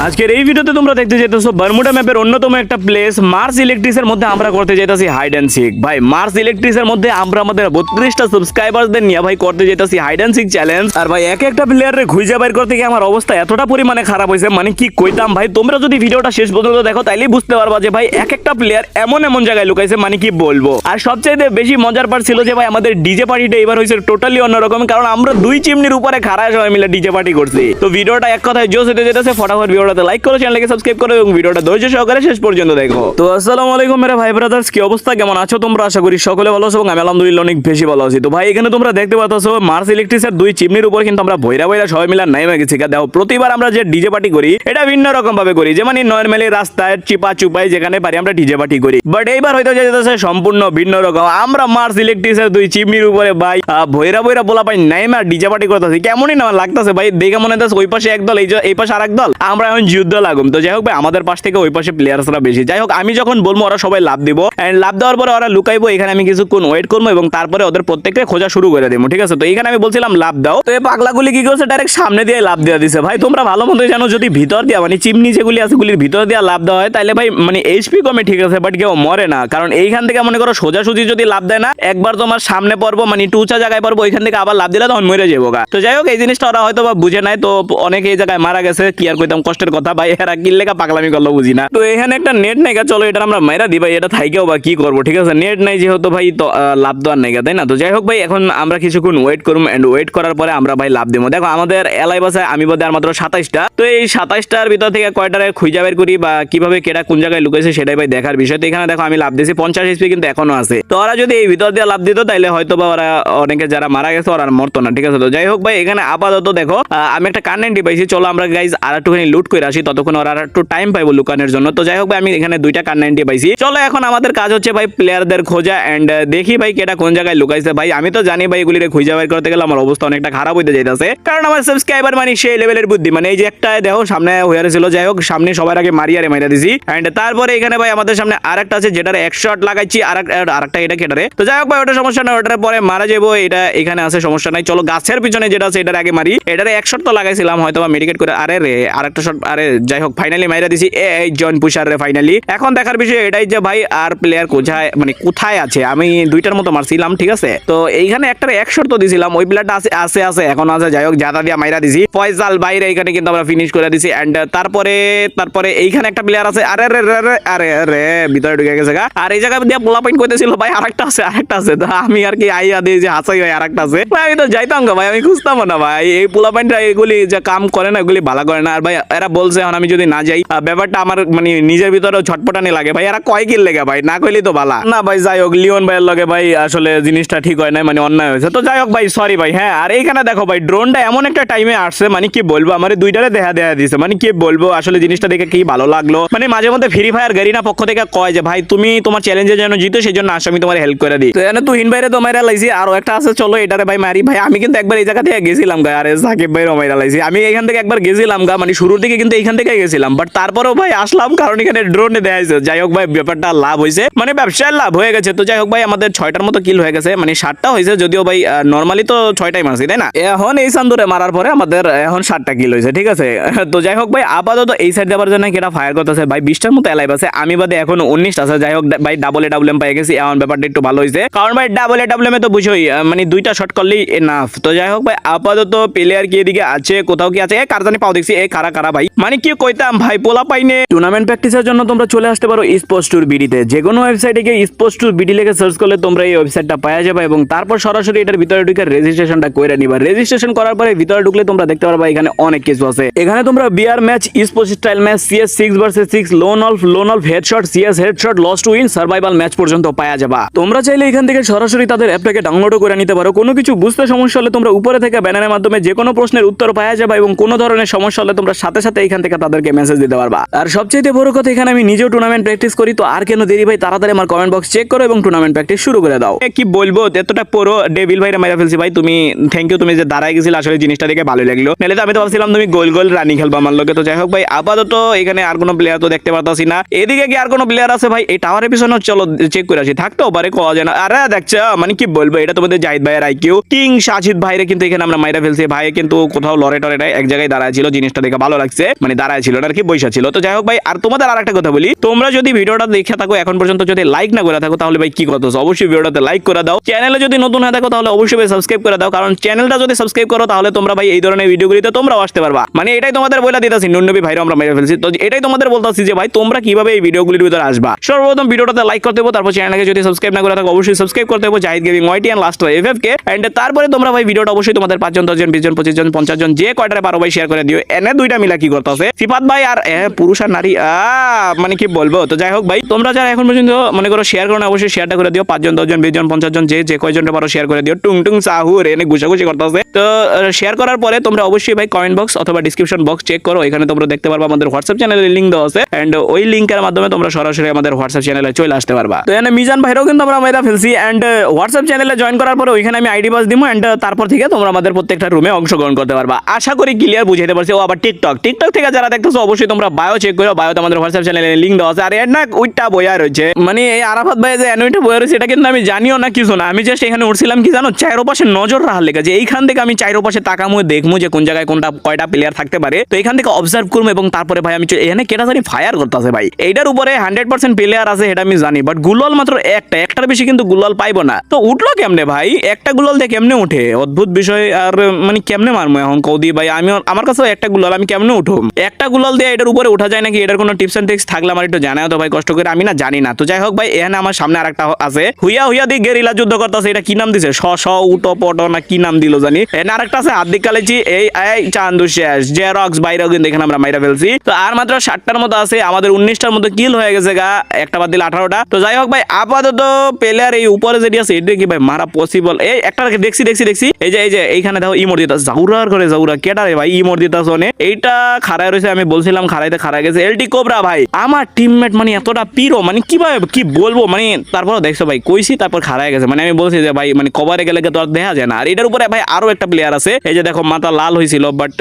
আজকের এই ভিডিওতে তোমরা দেখতে যেতেছো বারমুডা ম্যাপের অন্যতম একটা প্লেস মার্স ইলেকট্রিক্সের মধ্যে আমরা করতে যেতেছি হাইড অ্যান্ড সিক। ভাই মার্স ইলেকট্রিক্সের মধ্যে আমরা আমাদের 32টা সাবস্ক্রাইবারদের নিয়ে ভাই করতে যেতেছি হাইড অ্যান্ড সিক চ্যালেঞ্জ। আর ভাই এক একটা প্লেয়ারে খুঁজে বের করতে গিয়ে আমার অবস্থা এতটা পরিমাণে খারাপ হয়েছে, মানে কি কইতাম ভাই। তোমরা যদি ভিডিওটা শেষ পর্যন্ত দেখো তাইলেই বুঝতে পারবা যে ভাই এক একটা প্লেয়ার এমন এমন জায়গায় লুকাইছে, মানে কি বলবো। আর সবচাইতে বেশি মজার পার্ট ছিল যে ভাই আমাদের ডিজে পার্টিটা এবার হয়েছে টোটালি অন্যরকম, কারণ আমরা দুই চিমনির উপরে খাড়ায় সবাই মিলে ডিজে পার্টি করছি। তো ভিডিওটা এক কথায় জোস হতে যেতেছে। ফটাফট ভিডিওটাতে লাইক করো, চ্যানেলকে সাবস্ক্রাইব করো এবং ভিডিওটা ধৈর্য সহকারে শেষ পর্যন্ত দেখো। তো আসসালামু আলাইকুম মেরা ভাই ব্রাদার্স, কি অবস্থা, কেমন আছো তোমরা? আশা করি সকলে ভালো আছো এবং আমি আলহামদুলিল্লাহ অনেক বেশি ভালো আছি। তো ভাই এখানে তোমরা দেখতে পাচ্ছ মার্স ইলেকট্রিক্সের দুই চিমনির উপর কিন্তু আমরা ভৈরা ভৈরা সবাই মিলে নাইমে গেছি। দেখো প্রতিবার আমরা যে ডিজে পার্টি করি এটা ভিন্ন রকম ভাবে করি, যেমন নরমালি রাস্তায় চিপা চুপাই যেখানে পারি আমরা ডিজে পার্টি করি, বাট এইবার হয়তো যেতেছে সম্পূর্ণ ভিন্ন রকম। আমরা মার্স ইলেকট্রিক্সের দুই চিমনির উপরে ভাই ভৈরা ভৈরা বলা পাই নাইমে আর ডিজে পার্টি করতেছি। কেমনই না লাগতেছে ভাই, দেখে মনে হচ্ছে ওই পাশে একদল এই পাশে আরেক দল, আমরা এখন যুদ্ধ লাগুম। তো যাই হোক ভাই আমাদের পাশ থেকে ওই পাশে প্লেয়ার্সরা বেশি। যাই হোক আমি যখন বলবো ওরা সবাই লাভ দিব, এন্ড লাভ দেওয়ার পরে ওরা লুকাইবো, এখানে আমি কিছুক্ষণ ওয়েট করবো এবং তারপরে ওদের প্রত্যেককে খোঁজা শুরু করে দেবো, ঠিক আছে। তো এখানে আমি বলছিলাম লাভ দাও, তো এই পাগলাগুলি কি করছে ডাইরেক্ট সামনে দিয়ে লাভ দেওয়া দিছে। ভাই তোমরা ভালো মতো জানো যদি ভিতর দিয়া মানে চিমনি যেগুলি আছে গুলির ভিতর দিয়া লাভ দেওয়া হয় তাহলে ভাই মানে এইচপি কমে, ঠিক আছে, বাট কেউ মরে না। কারণ এইখান থেকে মনে করো সোজাসুজি যদি লাভ দেয় না, একবার তোমার সামনে পড়বো মানে একটু উঁচা জায়গায় পড়বো, ওইখান থেকে আবার লাভ দিলে তখন মরে যাবো গা। তো যাই হোক এই জিনিসটা ওরা হয়তো বা বুঝে নাই, তো অনেকে এই জায়গায় মারা গেছে, কি আর কইতাম কষ্টের কথা ভাই, এরা কি লেখা পাগলামি করলো বুঝি না। তো এখানে একটা নেট নাই গা, চলো এটা আমরা মাইরা দিই ভাই, এটা থাইকেও বা কি করবো, ঠিক আছে। নেট নাই যেহেতু ভাই তো লাভ দেওয়ার নাই গা, তাই না। তো যাই হোক ভাই এখন আমরা কিছুক্ষণ ওয়েট করবো, এন্ড ওয়েট করার পরে আমরা ভাই লাভ দেবো। দেখো আমাদের এলাই বাসে আমি বোধহয় আর মাত্র 27টা, তো এই 27টার ভিতর থেকে কয়টারে খুঁজে বের করি বা কিভাবে কেটা কোন জায়গায় লুকাইছে সেটাই ভাই দেখার বিষয়। তো এখানে দেখো আমি লাভ দিয়েছি 50 HP কিন্তু এখনো আছে। তো ওরা যদি এই ভিতর দিয়ে লাভ দিত তাহলে হয়তো বা ওরা অনেকে যারা মারা গেছে ওরা মরতো না, ঠিক আছে। তো যাই হোক ভাই এখানে আপাতত দেখো আমি একটা কানেন্টি পাইছি, চলো আমরা গাইজ আর একটুখানি লুট করে আসি, ততক্ষণ ওরা আর একটু টাইম পাইবো লুকানোর জন্য। তো যাই হোক ভাই আমি এখানে দুইটা কানেন্টি পাইছি, চলো এখন আমাদের কাজ হচ্ছে ভাই প্লেয়ারদের খোঁজা এন্ড দেখি ভাই কেটা কোন জায়গায় লুকাইছে। ভাই আমি তো জানি ভাই এগুলিরে খুঁজে বের করতে গেলে আমার অবস্থা অনেকটা খারাপ হইতে যাইতেছে, কারণ আমার সাবস্ক্রাইবার মানে সেই লেভেলের বুদ্ধি, মানে এই যে একটা দেখো সামনে হয়ে ছিল। যাই হোক সামনে সবার আগে মারিয়ারে মাইরা দিছি, এন্ড তারপরে এখানে ভাই আমাদের সামনে আরেকটা আছে যেটার 1 শট লাগাইছি, আরেকটা এটা কেটারে। তো যাই হোক ভাই ওটা সমস্যা নাই, ওটার পরে মারা যাবো, এটা এখানে আছে সমস্যা নাই। চলো গাছের পিছনে যেটা আছে এটার আগে মারি, এটারে 1 শট তো লাগাইছিলাম হয়তো বা মেডিকেট করে, আরে রে আরেকটা শট, আরে যাই হোক ফাইনালি মাইরা দিছি এই জন পুশার রে ফাইনালি। এখন দেখার বিষয় এটাই যে ভাই আর প্লেয়ার কোথায় মানে কোথায় আছে। আমি দুইটার মতো মারছিলাম, ঠিক আছে। তো এইখানে একটা 1 শট তো দিছিলাম, ওই প্লেয়ারটা আছে এখন আছে। যাই হোক জাদা দিয়া মাইরা দিছি ফয়সাল বাইরে, এইখানে কিন্তু আমরা ফিনিশ করে দিছি। এন্ড তারপরে এইখানে একটা প্লেয়ার আছে, আরে রে রে আরে রে ভিতরে ঢুকে গেছে গা। আর এই জায়গা দিয়ে পোলা পয়েন্ট করতেছিল ভাই, আরেকটা আছে। তো আমি আর কি আইয়া দিই যে হাসাই ভাই আরেকটা আছে ভাই, আমি তো যাইতাম গা ভাই, আমি খুঁজতাম না ভাই। এই পোলা পয়েন্টটা এগুলি যে কাম করে না এগুলি ভালো করে না। আর ভাই এরা বলছে এখন আমি যদি না যাই ব্যাপারটা আমার মানে নিজের ভিতরে ছটপটানি লাগে ভাই, এরা কয় কিল লেগে ভাই, না কইলি তো ভালো না ভাই। যাই হোক লিওন ভাইয়ের লগে ভাই আসলে জিনিসটা ঠিক হয় না, মানে অন্যায় হয়েছে। তো যাই হোক ভাই সরি ভাই। হ্যাঁ আর এইখানে দেখো ভাই ড্রোনটা এমন একটা টাইমে আসছে, মানে কি বলবো, আমার দুইটারে দেখা দিয়েছে, মানে কি বলবো আসলে জিনিসটা দেখে কি ভালো লাগলো। মানে মাঝে মধ্যে ফ্রি ফায়ার গারিনা পক্ষ থেকে কয় যে ভাই তুমি তোমার চ্যালেঞ্জের জন্য জিতো, সেই জন্য আসো আমি তোমার হেল্প করে দিই। তো এখানে তুহিন ভাইরে তো মাইরা লাইছি, আরো একটা আছে চলো এটারে ভাই মারি। ভাই আমি কিন্তু একবার এই জায়গা থেকে গেছিলাম গা, আরে সাকিব ভাইরও মাইরা লাইছি। আমি এখান থেকে একবার গেছিলাম গা, মানে শুরুর দিকে কিন্তু এইখান থেকে গেছিলাম, বাট তারপরেও ভাই আসলাম কারণ এখানে ড্রোনে দেখাইছে। যাই হোক ভাই ব্যাপারটা লাভ হয়েছে, মানে ব্যবসায় লাভ হয়ে গেছে। তো যাই হোক ভাই আমাদের 6টার মতো কিল হয়ে গেছে, মানে 7টা হয়েছে, যদিও ভাই নর্মালি তো 6টাই মারছি তাই না। এখন এই সান্দুরে মারার পরে আমাদের এখন 7টা কিল হয়েছে, ঠিক আছে। তো যাই হোক ভাই আপাতত এই সাইড যাবার জন্য কেটা ফায়ার করতেছে ভাই, 20টার মতো এলাইভ আছে, আমি বাদে এখন 19টা আছে। যাই হোক ভাই ডাবল এম পাই গেছি, এখন ব্যাপারটা একটু ভালো হয়েছে, কারণ ভাই ডাবল এ তো বুঝোই মানে 2টা শট করলেই এনাফ। তো যাই হোক ভাই আপাতত প্লেয়ার কি এদিকে আছে, কোথাও কি আছে, কার জানি পাও দেখছি, কারা ভাই, মানে কি কইতাম ভাই পোলা পাইনে। টুর্নামেন্ট প্র্যাকটিসের জন্য তোমরা চলে আসতে পারো স্পোর্টস ট্যুর বিডিতে, যে কোনো ওয়েবসাইটে গিয়ে স্পোর্টস ট্যুর বিডি লিখে সার্চ করলে তোমরা এই ওয়েবসাইটটা পাওয়া যাবে এবং তারপর সরাসরি এটার ভিতরে ঢুকে রেজিস্ট্রেশনটা করে নিবা। রেজিস্ট্রেশন করার পরে ভিতরে ঢুকলে তোমরা দেখতে পারবা এখানে অনেক কিছু আছে। এখানে তোমরা BR match, sports style match, CS 6 vs 6, lone wolf headshot, CS headshot, loss to win, survival match পর্যন্ত পাওয়া যাবা। তোমরা চাইলে এখান থেকে সরাসরি তাদের অ্যাপটাকে ডাউনলোডও করে নিতে পারো। কোনো কিছু বুঝতে সমস্যা হলে তোমরা উপরে থেকে ব্যানারের মাধ্যমে যে কোনো প্রশ্নের উত্তর পাওয়া যাবে এবং কোনো ধরনের সমস্যা হলে তোমরা সাথে সাথে এখান থেকে তাদেরকে মেসেজ দিতে পারবা। আর সবচেয়ে বড় কথা এখানে আমি নিজেও টুর্নামেন্ট প্র্যাকটিস করি, তো আর কেন দেরি ভাই, তাড়াতাড়ি আমার কমেন্ট বক্স চেক করো এবং টুর্নামেন্ট প্র্যাকটিস শুরু করে দাও। কি বলবো এতটা পুরো ডেভিল ভাইরা মাইরা ফেলছি ভাই, তুমি থ্যাংক ইউ, তুমি যে দাঁড়ায় গেছিলে আসলে জিনিসটা দেখে ভালো লাগলো, নাহলে তো আমি তো ভাবছিলাম তুমি গোল রানি খেলবা আমার লোকে। তো যাই হোক ভাই আপাতত এখানে আর কোনো প্লেয়ার তো দেখতে পারতাছি না, এদিকে কি আর কোনো প্লেয়ার আছে ভাই? এই টাওয়ারের পিছনে চলো চেক করে আসি, থাকতেও পারে কোয়া যায় না। আরে দেখছো মানে কি বলবো, এটা তোমাদের জাহিদ ভাইয়ের আইকিউ, কিং সাজিদ ভাইরে কিন্তু এখানে আমরা মাইরা ফেলছি। ভাই কিন্তু কোথাও লড়ে টরে এক জায়গায় দাঁড়ায় ছিল, জিনিসটা দেখে ভালো লাগছে। মানে দাঁড়ায় ছিল না আর কি, বৈশা ছিল। তো যাই হোক ভাই, আর তোমাদের আর একটা কথা বলি, তোমরা যদি ভিডিওটা দেখে থাকো এখন পর্যন্ত যদি লাইক না করে থাকো তাহলে ভাই কি করতেছো, অবশ্যই ভিডিওটাতে লাইক করে দাও। চ্যানেলে যদি নতুন হয়ে থাকো তাহলে অবশ্যই ভাই সাবস্ক্রাইব করে দাও, কারণ চ্যানেলটা যদি সাবস্ক্রাইব করো তাহলে তোমরা ভাই এই ধরনের ভিডিওগুলিতে তোমরাও আসতে পারবা। মানে এটাই তোমাদের বলে দিতেছি, নুননবী ভাইরা আমরা মেরে ফেলছি, তো এটাই তোমাদের বলতেছি যে ভাই তোমরা কিভাবে এই ভিডিওগুলির ভিতরে আসবা। সর্বপ্রথম ভিডিওটাতে লাইক করতে হবে, তারপর চ্যানেলকে যদি সাবস্ক্রাইব না করে থাকো অবশ্যই সাবস্ক্রাইব করতে হবে, Zahid gaming YT and last FF কে। এন্ড তারপরে তোমরা ভাই ভিডিওটা অবশ্যই তোমাদের 5 জন 10 জন 20 জন 25 জন 50 জন যে কয়টারে পারো ভাই শেয়ার করে দিও। এনে দুইটা মিলা কি করতেছে সিফাত ভাই আর পুরুষ আর নারী মানে কি বলবো। তো যাই হোক ভাই, তোমরা যারা এখন পর্যন্ত মনে করো শেয়ার করো না, অবশ্যই শেয়ারটা করে দিও। 5 জন 10 জন 20 জন 50 জন যে কয়জনটা পারো শেয়ার করে দিও। টুং টুং সাহুর এনে ঘুষাঘুষি করতেছে। তো শেয়ার করার পরে তোমরা অবশ্যই ভাই কমেন্ট বক্স অথবা ডিসক্রিপশন বক্স চেক করো, এখানে তোমরা দেখতে পারবা আমাদের হোয়াটসঅ্যাপ চ্যানেলের লিংক দেওয়া আছে। এন্ড ওই লিংকের মাধ্যমে তোমরা সরাসরি আমাদের হোয়াটসঅ্যাপ চ্যানেলে চলে আসতে পারবা। তো এখানে মিজান ভাইরাও কিন্তু আমরা মেরা ফেলছি। এন্ড হোয়াটসঅ্যাপ চ্যানেলে জয়েন করার পরে ওইখানে আমি আইডি পাস দিবো। এন্ড তারপর থেকে তোমরা আমাদের প্রত্যেকটা রুমে অংশগ্রহণ করতে পারবা। আশা করি ক্লিয়ার বুঝাইতে পারছি। ও আবার টিকটক থেকে যারা দেখতেছো অবশ্যই তোমরা বায়ো চেক করো, বায়োতে আমাদের হোয়াটসঅ্যাপ চ্যানেলের লিংক দেওয়া আছে। আর এর না ওইটা বইয়া রয়েছে, মানে এই আরাফাত ভাই যে এনুইটা বইয়া রয়েছে এটা কিন্তু আমি জানিও না কিছু না, আমি জাস্ট এখানে উঠছিলাম কি জানো, চারোপাশে নজর রাখার লেগে, যে এইখান থেকে আমি চারোপাশে তাকামু দেখমু যে কোন জায়গায় কোনটা কয়টা প্লেয়ার থাকতে পারে। তো এখান থেকে অবজার্ভ করবো এবং তারপরে ভাই আমি এখানে কেটা জানি ফায়ার করতেছে ভাই, এইটার উপরে 100% প্লেয়ার আছে এটা আমি জানি, বাট গুলাল মাত্র একটার বেশি কিন্তু গুলাল পাইবো না। তো উঠলো কেমনে ভাই, একটা গুলাল দিয়ে কেমনে উঠে, অদ্ভুত বিষয়। আর মানে কেমনে মারমু এখন কৌদি ভাই, আমি আমার কাছে একটা গুলাল, আমি কেমনে উঠুম একটা গুলাল দিয়ে এটার উপরে উঠা যায় নাকি, এটার কোনো টিপস এন্ড ট্রিক্স থাকলে আমার একটু জানাও তো ভাই কষ্ট করে, আমি না জানি না। তো যাই হোক ভাই, এখানে আমার সামনে আরেকটা আছে, হুইয়া দিয়ে গেরিলা যুদ্ধ করতেছে, এটা কি নাম দিছে, উটো পটো না কি নাম দিল জানি। এখানে আরেকটা আছে হাত দিক কালেছি, এই চান্দু শেষ জেরক্স বাইরেও কিন্তু এখানে আমরা মাইরা ফেলছি। তো আর মাত্র 60টার মতো আছে, আমাদের 19টার মতো কিল হয়ে গেছে গা, একটা বাদ দিলে 18টা। তো যাই হোক ভাই, আপাতত প্লেয়ার এই উপরে যেটি আছে এটা কি ভাই মারা পসিবল। এই একটা দেখছি এই যে এইখানে দেখো ইমোর দিতা জাউরার করে জাউরা কেটা রে ভাই, ইমোর দিতা শোনে এইটা খাড়ায় রয়েছে, আমি বলছিলাম খাড়ায় গেছে এলটি কোবরা ভাই, আমার টিমমেট মানে এতটা পিরো, মানে কিভাবে কি বলবো, মানে তারপর দেখছো ভাই কইছি তারপর খাড়ায় গেছে, মানে আমি বলছি যে ভাই মানে কভারে গেলে তো আর দেখা যায় না। আর এটার উপরে ভাই আরো একটা প্লেয়ার আছে, এই যে দেখো মাথা লাল হয়েছিল বাট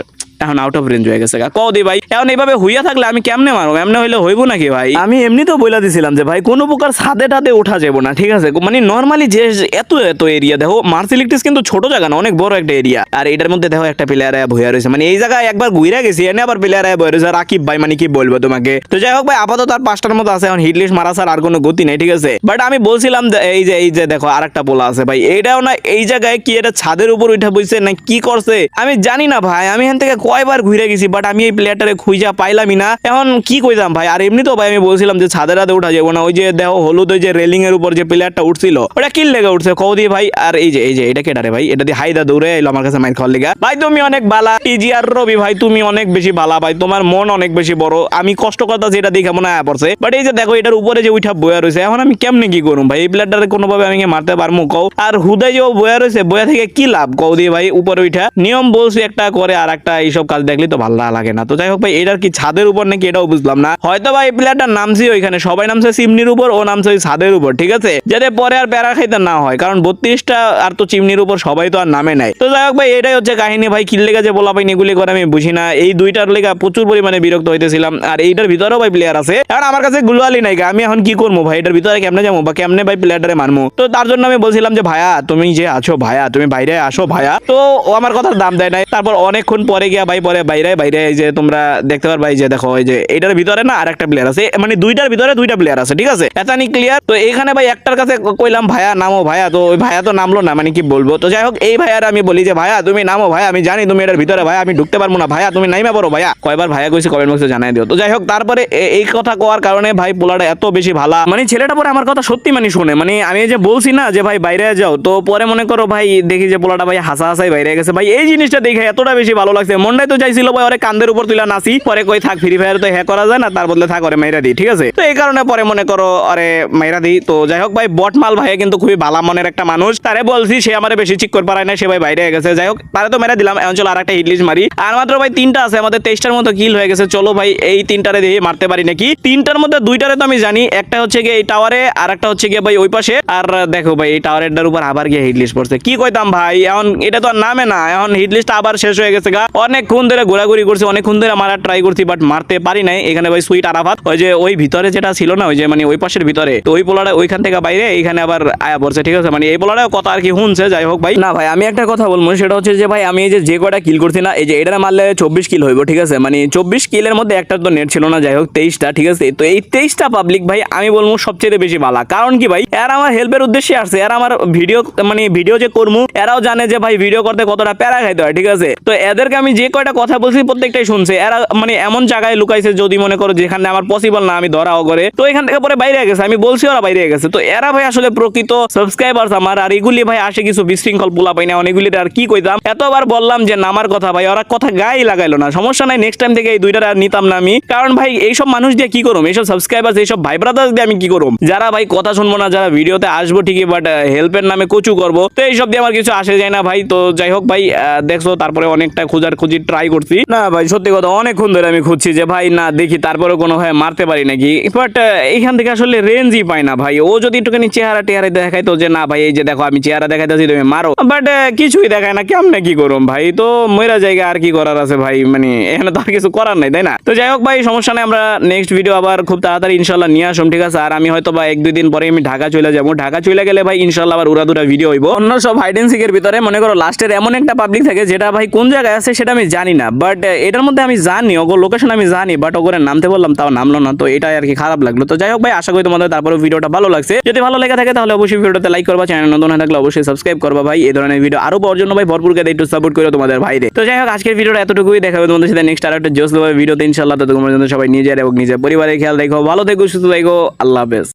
এখন আউট অফ রেঞ্জ হয়ে গেছে কদি ভাই। এখন এইভাবে হইয়া থাকলে আমি কেমনে মারবো, এমনি হইলে হইব নাকি ভাই। আমি এমনিতেও বইলা দিছিলাম যে ভাই কোনো প্রকার ছাদে টাদে উঠা যাবো না, ঠিক আছে, মানে নর্মালি যে এত এরিয়া দেখো, মার্স ইলেকট্রিক্স কিন্তু ছোট জায়গা না, অনেক বড় একটা এরিয়া। আর এটার মধ্যে দেখো একটা প্লেয়ার ভইয়া রয়েছে, মানে এই জায়গায় একবার ঘুরে গেছি, এনে আবার প্লেয়ার ভইয়া রয়েছে রাকিব ভাই, মানে কি বলবো তোমাকে। তো যাই হোক ভাই, আপাতত আর 5টার মতো আছে, এখন হিট লিস্ট মারা ছাড়া আর কোনো গতি নেই, ঠিক আছে। বাট আমি বলছিলাম যে এই যে দেখো আরেকটা পোলা আছে ভাই, এইটাও না এই জায়গায় কি এটা ছাদের উপর উঠা বইছে না কি করছে আমি জানি না ভাই, আমি এখান থেকে কয়বার ঘুরে গেছি বাট আমি এই প্লেয়ারটারে খুঁজা পাইলামই না, এখন কি কইতাম ভাই। আর এমনি তো ভাই আমি বলছিলাম যে ছাদের রাতে উঠা যাবো না, ওই যে দেখো হলুদ ওই যে রেলিং এর উপর যে প্লেয়ারটা উঠছিল ওটা কিল লেগে উঠছে কৌদি ভাই। আর এই যে এটা কেটারে ভাই, এটা দিয়ে হাইদা দৌড়ে এলো আমার কাছে মাইর খাওয়ার লিগা। ভাই তুমি অনেক বালা টিজি আর রবি ভাই, তুমি অনেক বেশি বালা ভাই, তোমার মন অনেক বেশি বড়, আমি কষ্ট করতে যেটা দেখে মনে হয় পড়ছে। বাট এই যে দেখো এটার উপরে যে উঠা বয়া রয়েছে, এখন আমি কেমনে কি করুম ভাই, এই প্লেয়ারটারে কোনোভাবে আমি মারতে পারবো কও। আর হুদাই যে বয়া রয়েছে, বয়া থেকে কি লাভ কৌদি ভাই, উপরে উঠা নিয়ম বলছি একটা করে আর একটা এইসব কাজ দেখলি তো ভালো লাগে না। তো যাই হোক ভাই, এটার কি ছাদের উপর নাকি এটাও বুঝলাম না, হয়তো ভাই এই প্লেয়ারটার নামছি ওইখানে সবাই নামছে চিমনির উপর, ও নামছে ওই ছাদের উপর, ঠিক আছে, যাতে পরে আর প্যারা খাইতে না হয়, কারণ 32টা আর তো চিমনির উপর সবাই তো আর নামে নাই। তো যাই হোক ভাই, এটাই হচ্ছে কাহিনী ভাই, কিল লেগে যে বলা পাই এগুলি করে আমি বুঝি না, এই দুইটার লেগা প্রচুর পরিমাণে বিরক্ত হইতেছিলাম। আর এইটার ভিতরেও ভাই প্লেয়ার আছে, কারণ আমার কাছে গুলোয়ালি নাই, আমি এখন কি করবো ভাই, এটার ভিতরে কেমনে যাবো বা কেমনে ভাই প্লেয়ারটারে মারমু। তো তার জন্য আমি বলছিলাম যে ভাইয়া তুমি যে আছো ভাইয়া, তুমি বাইরে আসো ভাইয়া, তো ও আমার কথার দাম দেয় নাই। তারপর অনেকক্ষণ পরে গিয়া ভাই পরে বাইরে এই যে তোমরা দেখতে পারবা, এই যে দেখো এই যে এটার ভিতরে না আর একটা প্লেয়ার আছে, মানে দুইটার ভিতরে দুইটা প্লেয়ার আছে, ঠিক আছে, এতানি ক্লিয়ার। তো এখানে ভাই একটার কাছে কইলাম ভাইয়া নামো ভাইয়া, তো ওই ভাইয়া তো নামলো না, মানে কি বলবো। তো যাই হোক এই ভাইয়ার আমি বলি যে ভাইয়া তুমি নামো ভাইয়া, আমি জানি তুমি এটার ভিতরে ভাইয়া, আমি ঢুকতে পারবো না ভাইয়া, তুমি নাইমা পড়ো ভাইয়া, কয়বার ভাইয়া কইছি কমেন্ট বক্সে জানাই দিও। তো যাই হোক তারপরে এই কথা কোয়ার কারণে ভাই পোলাটা এত বেশি ভালো, মানে ছেলেটা পরে আমার কথা সত্যি মানে শুনে, মানে আমি যে বলছি না যে ভাই বাইরে যাও, তো পরে মনে করো ভাই দেখি যে পোলাটা ভাই হাসাই বাইরে গেছে ভাই, এই জিনিসটা দেখে এতটা বেশি ভালো লাগছে, মনটাই তো চাইছিল ভাই ওরে কান্দের উপর তুলা নাচি, পরে কই থাক ফ্রি ফায়ার তো হ্যাক করা যায় না, তার বদলে থাক ওরে মাইরা দিই, ঠিক আছে। তো এই কারণে পরে মনে করো আরে মাইরা দিই। তো যাই হোক ভাই, বটমাল ভাই কিন্তু খুবই ভালো মনের একটা মানুষ, তারে বলছি সে আমারে বেশি চিক করে পারায় না, সে ভাই বাইরে গেছে। যাই হোক তারে তো মেরা দিলাম, এখন চলো আর একটা হিটলিস্ট মারি। আর মাত্র ভাই 3টা আছে, আমাদের 23টার মতো কিল হয়ে গেছে। চলো ভাই এই 3টারে দিয়ে মারতে পারি নাকি, 3টার মধ্যে 2টারে তো আমি জানি, একটা হচ্ছে গিয়ে এই টাওয়ারে আর একটা হচ্ছে গিয়ে ভাই ওই পাশে। আর দেখো ভাই এই টাওয়ারের উপর আবার গিয়ে হিটলিস্ট পড়ছে, কি কইতাম ভাই, এখন এটা তো আর নামে না, এখন হিটলিস্ট আবার শেষ হয়ে গেছে গা, অনেক অনেকক্ষণ ধরে ঘোরাঘুরি করছি, অনেকক্ষণ ধরে মারার ট্রাই করছি, বাট মারতে পারি নাই। এখানে ভাই সুইট আরাফাত ওই যে ওই ভিতরে যেটা ছিল না, ওই যে মানে ওই পাশের ভিতরে, তো ওই পোলাটা ওইখান থেকে বাইরে এখানে আবার আয়া পড়ছে, ঠিক আছে। মানে এই পোলাটাও কথা আর কি শুনছে, যাই হোক ভাই। না ভাই আমি একটা কথা বলবো, সেটা হচ্ছে যে ভাই আমি এই যে কয়টা কিল করছি না, এই যে এটা মারলে 24 কিল হইব, ঠিক আছে। মানে 24 কিলের মধ্যে একটা তো নেট ছিল না, যাই হোক 23টা, ঠিক আছে। তো এই 23টা পাবলিক ভাই আমি বলবো সবচেয়ে বেশি ভালো। কারণ কি ভাই, এরা আমার হেল্পের উদ্দেশ্যে আসছে, এরা আমার ভিডিও মানে ভিডিও যে করবো, এরাও জানে যে ভাই ভিডিও করতে কতটা প্যারা খাইতে হয়, ঠিক আছে। তো এদেরকে আমি যে কয়টা কথা বলছি প্রত্যেকটাই শুনছে। এরা মানে এমন জায়গায় লুকাইছে, যদি মনে করো যেখানে আমার পসিবল না আমি ধরাও করে, তো এখান থেকে পরে বাইরে গেছে, আমি বলছি ওরা বাইরে গেছে। তো এরা ভাই আসলে প্রকৃত সাবস্ক্রাইবার্স আমার। আর এগুলি ভাই আসে কিছু বিশৃঙ্খল পোলা পাই না, অনেকগুলি আর কি কইতাম, এতবার বললাম যে নামার কথা, ভাই ওরা কথা গায়ে লাগাইলো না। সমস্যা নাই, নেক্সট টাইম থেকে এই দুইটা আর নিতাম না আমি। কারণ ভাই এইসব মানুষ দিয়ে কি করুম, এইসব সাবস্ক্রাইবার্স, এইসব ভাই ব্রাদার্স দিয়ে আমি কি করুম, যারা ভাই কথা শুনবো না, যারা ভিডিওতে আসবো ঠিকই বাট হেল্পের নামে কচু করবো, তো এইসব দিয়ে আমার কিছু আসে যায় না ভাই। তো যাই হোক ভাই, দেখছো তারপরে অনেকটা খুঁজি ট্রাই করছি না ভাই, সত্যি কথা অনেকক্ষণ ধরে আমি খুঁজছি যে ভাই না দেখি তারপরে কোনো ভাই মারতে পারি নাকি, বাট এইখান থেকে আসলে রেঞ্জই পাই না ভাই। ও যদি একটুখানি চেহারা দেখাই তো যে না ভাই এই যে দেখো আমি চেহারা দেখাইতেছি তুমি মারো, বাট কিছুই দেখায় না, কেমনে কি করুম ভাই। তো ময়রা জায়গা আর কি করার আছে ভাই, মানে এখানে তো আর কিছু করার নাই, তাই না। তো যাই হোক ভাই সমস্যা নেই, আমরা নেক্সট ভিডিও আবার খুব তাড়াতাড়ি ইনশাল্লাহ নিয়ে আসুন, ঠিক আছে। আর আমি হয়তো বা 1-2 দিন পরে আমি ঢাকা চলে যাবো, ঢাকা চলে গেলে ভাই ইনশাল্লাহ আবার উড়াদুরা ভিডিও হইব। অন্য সব হাইড এন্ড সিকের ভিতরে মনে করো লাস্টের এমন একটা পাবলিক থাকে যেটা ভাই কোন জায়গায় আছে সেটা আমি জানি না, বাট এটার মধ্যে আমি জানি ওগো লোকেশন আমি জানি, বাট ওগরে নামতে বললাম তাও নামলো না, তো এটাই আর কি খারাপ লাগলো। তো যাই হোক ভাই আশা করি তোমাদের তারপরে ভিডিওটা ভালো লাগছে। যদি ভালো লেগে থাকে তাহলে অবশ্যই ভিডিওতে লাইক করবা, চ্যানেল নতুন হয়ে থাকলে অবশ্যই সাবস্ক্রাইব করবা ভাই। এই ধরনের ভিডিও আরো পাওয়ার জন্য ভাই ভরপুর করে একটু সাপোর্ট করো তোমাদের ভাইরে। তো যাই হোক আজকের ভিডিওটা এতটুকুই, দেখা হবে তোমাদের সাথে নেক্সট আর একটা জোস ভিডিওতে ইনশাআল্লাহ। ততক্ষণ পর্যন্ত সবাই নিজের এবং নিজের পরিবারের খেয়াল রেখো, ভালো থেকো, সুস্থ থেকো, আল্লাহ হাফেজ।